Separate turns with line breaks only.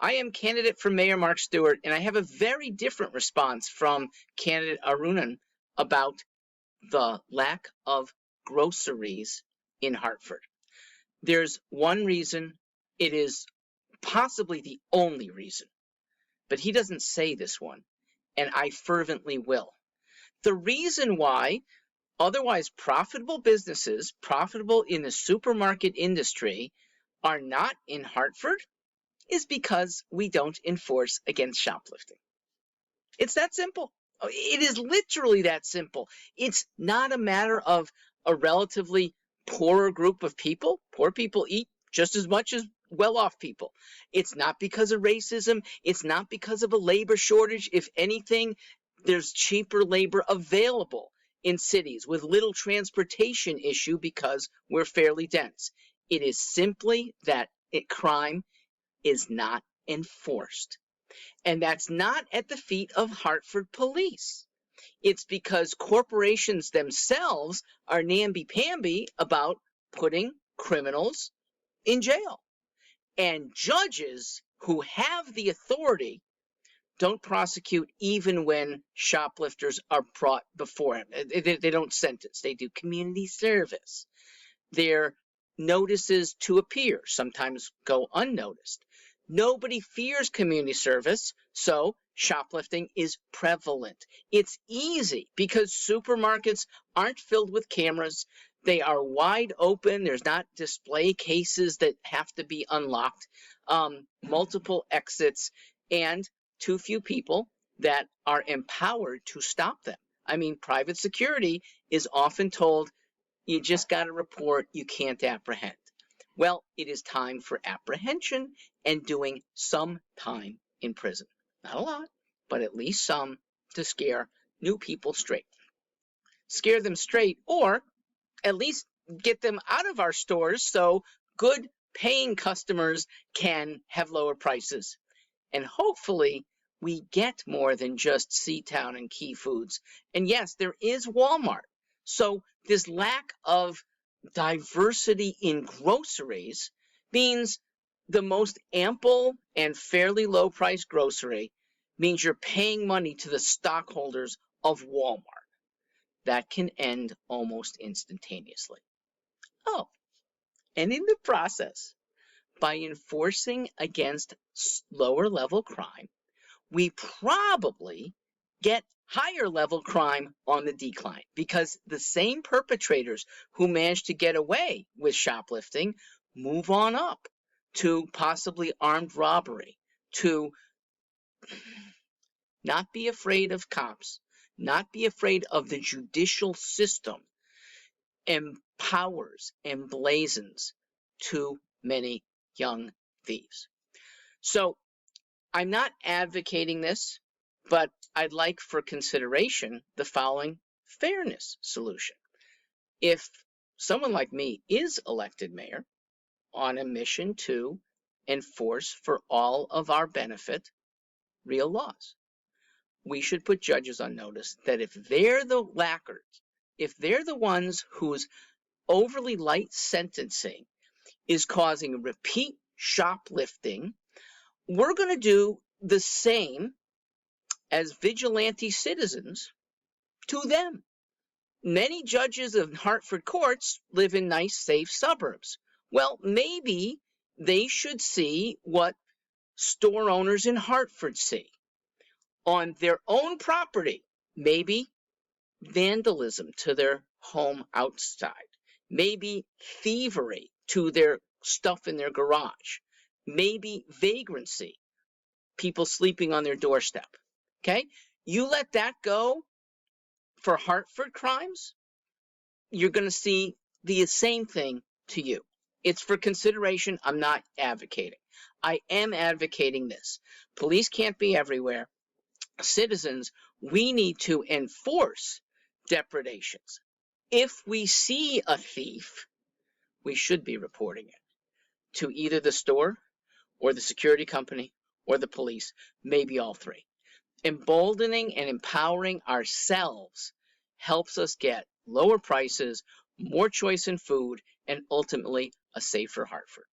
I am candidate for Mayor Mark Stewart, and I have a very different response from candidate Arunan about the lack of groceries in Hartford. There's one reason, it is possibly the only reason, but he doesn't say this one, and I fervently will. The reason why otherwise profitable businesses, profitable in the supermarket industry, are not in Hartford is because we don't enforce against shoplifting. It's that simple. It is literally that simple. It's not a matter of a relatively poorer group of people. Poor people eat just as much as well-off people. It's not because of racism. It's not because of a labor shortage. If anything, there's cheaper labor available in cities with little transportation issue because we're fairly dense. It is simply that crime is not enforced. And that's not at the feet of Hartford police. It's because corporations themselves are namby-pamby about putting criminals in jail. And judges who have the authority don't prosecute even when shoplifters are brought before him. They don't sentence. They do community service. Their notices to appear sometimes go unnoticed. Nobody fears community service, so shoplifting is prevalent. It's easy because supermarkets aren't filled with cameras. They are wide open. There's not display cases that have to be unlocked, multiple exits, and too few people that are empowered to stop them. I mean, private security is often told, you just got to report, you can't apprehend. Well, it is time for apprehension and doing some time in prison. Not a lot, but at least some to scare new people straight. Scare them straight, or at least get them out of our stores so good paying customers can have lower prices. And hopefully we get more than just Seatown and Key Foods. And yes, there is Walmart. So this lack of diversity in groceries means the most ample and fairly low priced grocery means you're paying money to the stockholders of Walmart. That can end almost instantaneously. Oh, and in the process, by enforcing against lower level crime, we probably get higher level crime on the decline, because the same perpetrators who managed to get away with shoplifting move on up to possibly armed robbery, to not be afraid of cops, not be afraid of the judicial system, empowers, emblazons too many young thieves. So I'm not advocating this, but I'd like for consideration the following fairness solution. If someone like me is elected mayor on a mission to enforce for all of our benefit real laws, we should put judges on notice that if they're the lacquers, if they're the ones whose overly light sentencing is causing repeat shoplifting, we're going to do the same as vigilante citizens to them. Many judges of Hartford courts live in nice, safe suburbs. Well, maybe they should see what store owners in Hartford see. On their own property, maybe vandalism to their home outside, maybe thievery to their stuff in their garage, maybe vagrancy, people sleeping on their doorstep. Okay, you let that go for Hartford crimes, you're going to see the same thing to you. It's for consideration. I'm not advocating. I am advocating this. Police can't be everywhere. Citizens, we need to enforce depredations. If we see a thief, we should be reporting it to either the store or the security company or the police, maybe all three. Emboldening and empowering ourselves helps us get lower prices, more choice in food, and ultimately a safer Hartford.